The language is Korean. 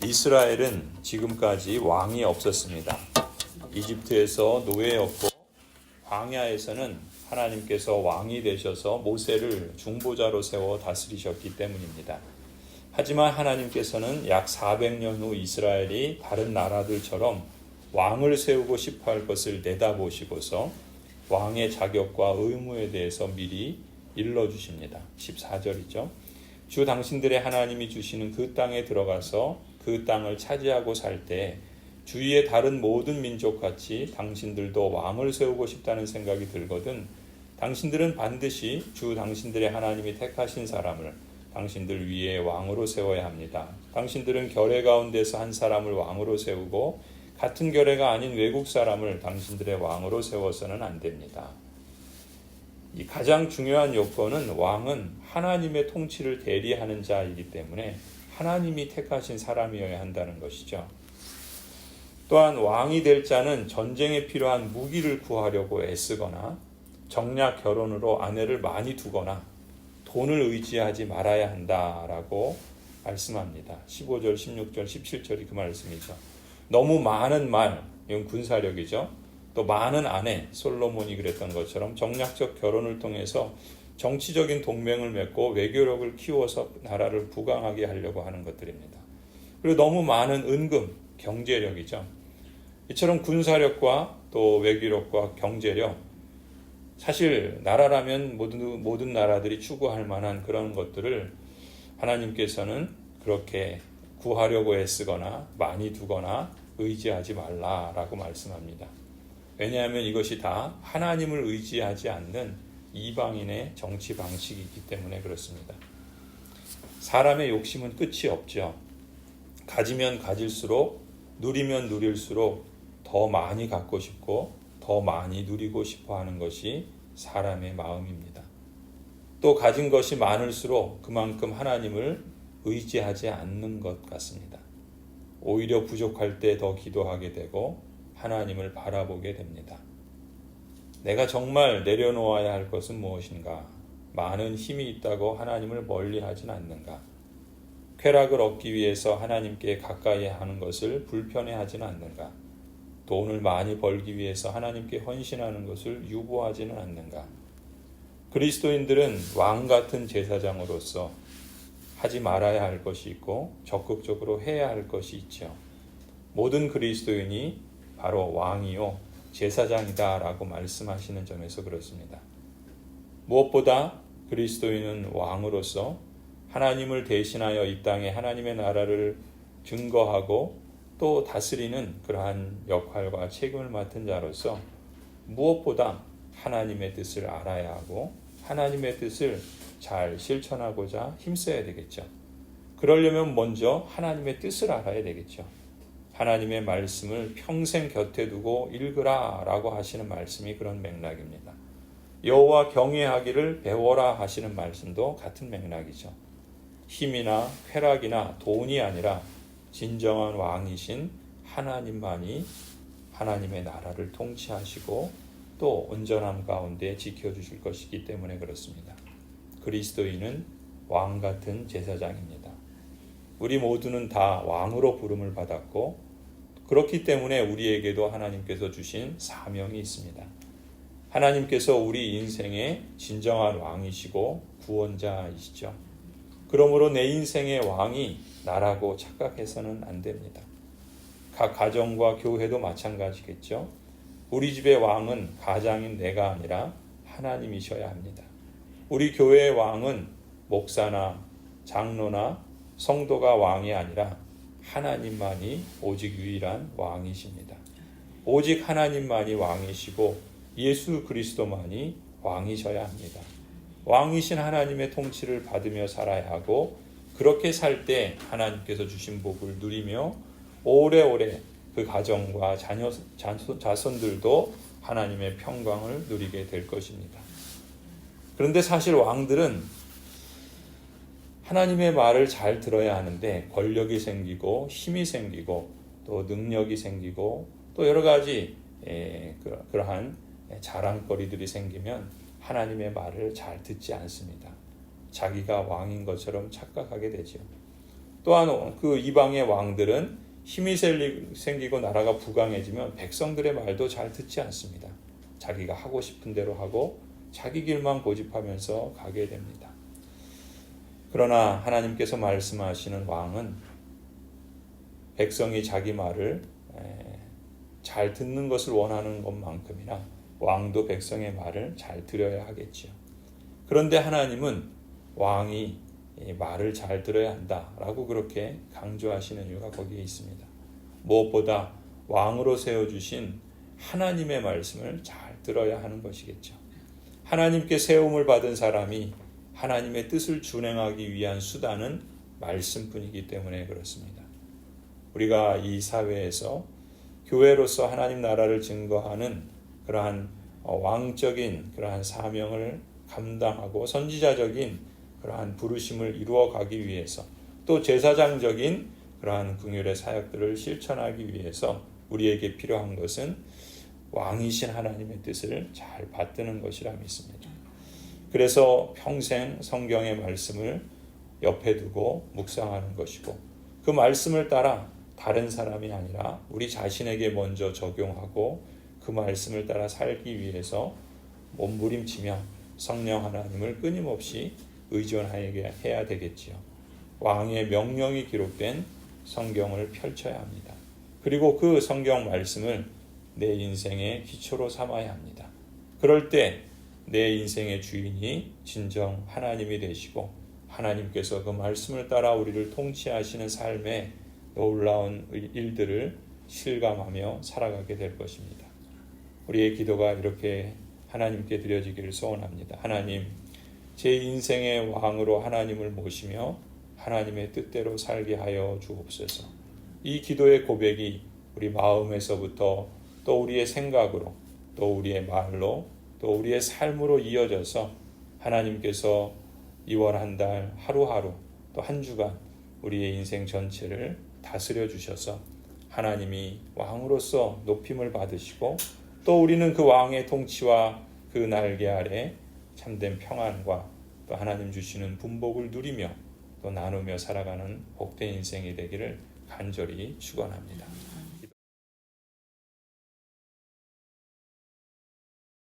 이스라엘은 지금까지 왕이 없었습니다. 이집트에서 노예였고 광야에서는 하나님께서 왕이 되셔서 모세를 중보자로 세워 다스리셨기 때문입니다. 하지만 하나님께서는 약 400년 후 이스라엘이 다른 나라들처럼 왕을 세우고 싶어 할 것을 내다보시고서 왕의 자격과 의무에 대해서 미리 일러주십니다. 14절이죠. 주 당신들의 하나님이 주시는 그 땅에 들어가서 그 땅을 차지하고 살 때 주위의 다른 모든 민족같이 당신들도 왕을 세우고 싶다는 생각이 들거든 당신들은 반드시 주 당신들의 하나님이 택하신 사람을 당신들 위에 왕으로 세워야 합니다. 당신들은 결례 가운데서 한 사람을 왕으로 세우고 같은 결례가 아닌 외국 사람을 당신들의 왕으로 세워서는 안 됩니다. 이 가장 중요한 요건은 왕은 하나님의 통치를 대리하는 자이기 때문에 하나님이 택하신 사람이어야 한다는 것이죠. 또한 왕이 될 자는 전쟁에 필요한 무기를 구하려고 애쓰거나 정략 결혼으로 아내를 많이 두거나 돈을 의지하지 말아야 한다라고 말씀합니다. 15절, 16절, 17절이 그 말씀이죠. 너무 많은 말, 이건 군사력이죠. 또 많은 아내, 솔로몬이 그랬던 것처럼 정략적 결혼을 통해서 정치적인 동맹을 맺고 외교력을 키워서 나라를 부강하게 하려고 하는 것들입니다. 그리고 너무 많은 은금, 경제력이죠. 이처럼 군사력과 또 외교력과 경제력, 사실 나라라면 모든 나라들이 추구할 만한 그런 것들을 하나님께서는 그렇게 구하려고 애쓰거나 많이 두거나 의지하지 말라라고 말씀합니다. 왜냐하면 이것이 다 하나님을 의지하지 않는 이방인의 정치 방식이기 때문에 그렇습니다. 사람의 욕심은 끝이 없죠. 가지면 가질수록 누리면 누릴수록 더 많이 갖고 싶고 더 많이 누리고 싶어 하는 것이 사람의 마음입니다. 또 가진 것이 많을수록 그만큼 하나님을 의지하지 않는 것 같습니다. 오히려 부족할 때 더 기도하게 되고 하나님을 바라보게 됩니다. 내가 정말 내려놓아야 할 것은 무엇인가? 많은 힘이 있다고 하나님을 멀리하진 않는가? 쾌락을 얻기 위해서 하나님께 가까이 하는 것을 불편해하지는 않는가? 돈을 많이 벌기 위해서 하나님께 헌신하는 것을 유보하지는 않는가? 그리스도인들은 왕 같은 제사장으로서 하지 말아야 할 것이 있고 적극적으로 해야 할 것이 있죠. 모든 그리스도인이 바로 왕이요 제사장이다라고 말씀하시는 점에서 그렇습니다. 무엇보다 그리스도인은 왕으로서 하나님을 대신하여 이 땅에 하나님의 나라를 증거하고 또 다스리는 그러한 역할과 책임을 맡은 자로서 무엇보다 하나님의 뜻을 알아야 하고 하나님의 뜻을 잘 실천하고자 힘써야 되겠죠. 그러려면 먼저 하나님의 뜻을 알아야 되겠죠. 하나님의 말씀을 평생 곁에 두고 읽으라 라고 하시는 말씀이 그런 맥락입니다. 여호와 경외하기를 배워라 하시는 말씀도 같은 맥락이죠. 힘이나 쾌락이나 돈이 아니라 진정한 왕이신 하나님만이 하나님의 나라를 통치하시고 또 온전함 가운데 지켜주실 것이기 때문에 그렇습니다. 그리스도인은 왕 같은 제사장입니다. 우리 모두는 다 왕으로 부름을 받았고 그렇기 때문에 우리에게도 하나님께서 주신 사명이 있습니다. 하나님께서 우리 인생의 진정한 왕이시고 구원자이시죠. 그러므로 내 인생의 왕이 나라고 착각해서는 안 됩니다. 각 가정과 교회도 마찬가지겠죠. 우리 집의 왕은 가장인 내가 아니라 하나님이셔야 합니다. 우리 교회의 왕은 목사나 장로나 성도가 왕이 아니라 하나님만이 오직 유일한 왕이십니다. 오직 하나님만이 왕이시고 예수 그리스도만이 왕이셔야 합니다. 왕이신 하나님의 통치를 받으며 살아야 하고 그렇게 살 때 하나님께서 주신 복을 누리며 오래오래 그 가정과 자손들도 하나님의 평강을 누리게 될 것입니다. 그런데 사실 왕들은 하나님의 말을 잘 들어야 하는데 권력이 생기고 힘이 생기고 또 능력이 생기고 또 여러 가지 그러한 자랑거리들이 생기면 하나님의 말을 잘 듣지 않습니다. 자기가 왕인 것처럼 착각하게 되죠. 또한 그 이방의 왕들은 힘이 생기고 나라가 부강해지면 백성들의 말도 잘 듣지 않습니다. 자기가 하고 싶은 대로 하고 자기 길만 고집하면서 가게 됩니다. 그러나 하나님께서 말씀하시는 왕은 백성이 자기 말을 잘 듣는 것을 원하는 것만큼이나 왕도 백성의 말을 잘 들어야 하겠지요. 그런데 하나님은 왕이 말을 잘 들어야 한다라고 그렇게 강조하시는 이유가 거기에 있습니다. 무엇보다 왕으로 세워주신 하나님의 말씀을 잘 들어야 하는 것이겠죠. 하나님께 세움을 받은 사람이 하나님의 뜻을 준행하기 위한 수단은 말씀뿐이기 때문에 그렇습니다. 우리가 이 사회에서 교회로서 하나님 나라를 증거하는 그러한 왕적인 그러한 사명을 감당하고 선지자적인 그러한 부르심을 이루어가기 위해서 또 제사장적인 그러한 긍휼의 사역들을 실천하기 위해서 우리에게 필요한 것은 왕이신 하나님의 뜻을 잘 받드는 것이라 믿습니다. 그래서 평생 성경의 말씀을 옆에 두고 묵상하는 것이고 그 말씀을 따라 다른 사람이 아니라 우리 자신에게 먼저 적용하고 그 말씀을 따라 살기 위해서 몸부림치며 성령 하나님을 끊임없이 의존해야 되겠지요. 왕의 명령이 기록된 성경을 펼쳐야 합니다. 그리고 그 성경 말씀을 내 인생의 기초로 삼아야 합니다. 그럴 때 내 인생의 주인이 진정 하나님이 되시고 하나님께서 그 말씀을 따라 우리를 통치하시는 삶의 놀라운 일들을 실감하며 살아가게 될 것입니다. 우리의 기도가 이렇게 하나님께 드려지기를 소원합니다. 하나님, 제 인생의 왕으로 하나님을 모시며 하나님의 뜻대로 살게 하여 주옵소서. 이 기도의 고백이 우리 마음에서부터 또 우리의 생각으로 또 우리의 말로 또 우리의 삶으로 이어져서 하나님께서 이월 한 달 하루하루 또 한 주간 우리의 인생 전체를 다스려 주셔서 하나님이 왕으로서 높임을 받으시고 또 우리는 그 왕의 통치와 그 날개 아래 참된 평안과 또 하나님 주시는 분복을 누리며 또 나누며 살아가는 복된 인생이 되기를 간절히 축원합니다.